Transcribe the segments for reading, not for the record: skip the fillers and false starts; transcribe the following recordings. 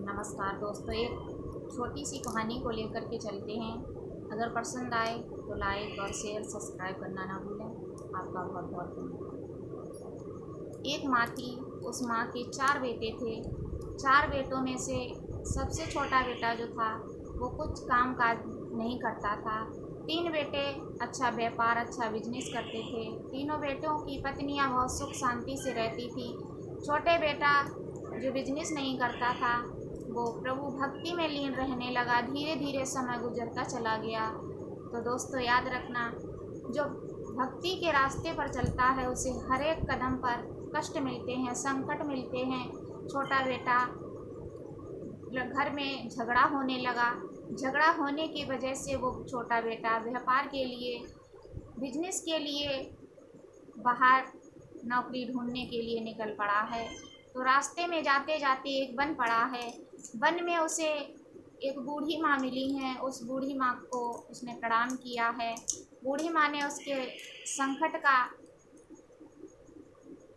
नमस्कार दोस्तों, एक छोटी सी कहानी को लेकर के चलते हैं। अगर पसंद आए तो लाइक और शेयर सब्सक्राइब करना ना भूलें। आपका बहुत बहुत धन्यवाद। एक माँ थी। उस माँ के 4 बेटे थे। 4 बेटों में से सबसे छोटा बेटा जो था वो कुछ काम काज नहीं करता था। 3 बेटे अच्छा व्यापार अच्छा बिजनेस करते थे। तीनों बेटों की पत्नियाँ बहुत सुख शांति से रहती थी। छोटे बेटा जो बिजनेस नहीं करता था वो प्रभु भक्ति में लीन रहने लगा। धीरे धीरे समय गुजरता चला गया। तो दोस्तों याद रखना, जो भक्ति के रास्ते पर चलता है उसे हर एक कदम पर कष्ट मिलते हैं, संकट मिलते हैं। छोटा बेटा घर में झगड़ा होने लगा। झगड़ा होने की वजह से वो छोटा बेटा व्यापार के लिए बिजनेस के लिए बाहर नौकरी ढूंढने के लिए निकल पड़ा है। तो रास्ते में जाते जाते एक वन पड़ा है। वन में उसे एक बूढ़ी माँ मिली हैं। उस बूढ़ी माँ को उसने प्रणाम किया है। बूढ़ी माँ ने उसके संकट का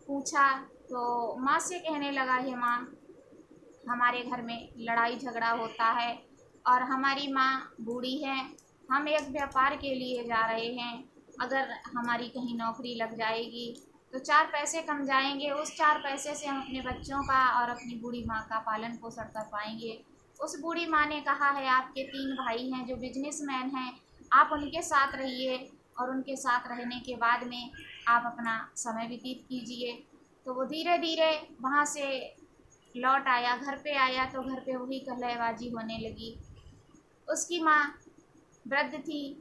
पूछा तो माँ से कहने लगा, हे माँ, हमारे घर में लड़ाई झगड़ा होता है और हमारी माँ बूढ़ी है। हम एक व्यापार के लिए जा रहे हैं। अगर हमारी कहीं नौकरी लग जाएगी तो 4 पैसे कम जाएंगे। उस 4 पैसे से हम अपने बच्चों का और अपनी बूढ़ी माँ का पालन पोषण कर पाएंगे। उस बूढ़ी माँ ने कहा है, आपके 3 भाई हैं जो बिजनेसमैन हैं, आप उनके साथ रहिए और उनके साथ रहने के बाद में आप अपना समय व्यतीत कीजिए। तो वो धीरे धीरे वहाँ से लौट आया, घर पे आया तो घर पे वही कलहबाजी होने लगी। उसकी माँ वृद्ध थी।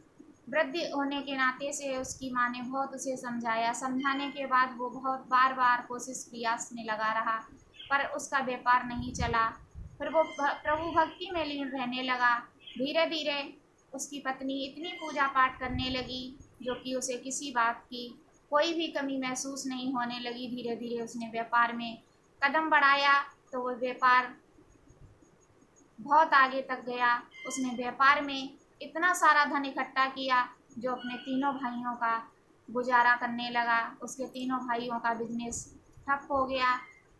वृद्ध होने के नाते से उसकी माँ ने बहुत उसे समझाया। समझाने के बाद वो बहुत बार बार कोशिश प्रयास में लगा रहा पर उसका व्यापार नहीं चला। फिर वो प्रभु भक्ति में लीन रहने लगा। धीरे धीरे उसकी पत्नी इतनी पूजा पाठ करने लगी जो कि उसे किसी बात की कोई भी कमी महसूस नहीं होने लगी। धीरे धीरे उसने व्यापार में कदम बढ़ाया तो वो व्यापार बहुत आगे तक गया। उसने व्यापार में इतना सारा धन इकट्ठा किया जो अपने तीनों भाइयों का गुजारा करने लगा। उसके तीनों भाइयों का बिजनेस ठप हो गया।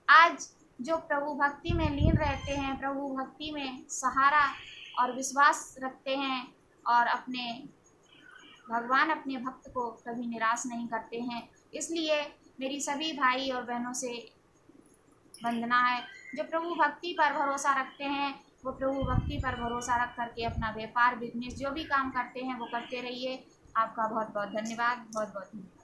आज जो प्रभु भक्ति में लीन रहते हैं, प्रभु भक्ति में सहारा और विश्वास रखते हैं और भगवान अपने भक्त को कभी निराश नहीं करते हैं। इसलिए मेरी सभी भाई और बहनों से वंदना है। जो प्रभु भक्ति पर भरोसा रखते हैं वो प्रभु भक्ति पर भरोसा रख करके अपना व्यापार बिजनेस जो भी काम करते हैं वो करते रहिए। आपका बहुत बहुत धन्यवाद। बहुत बहुत धन्यवाद।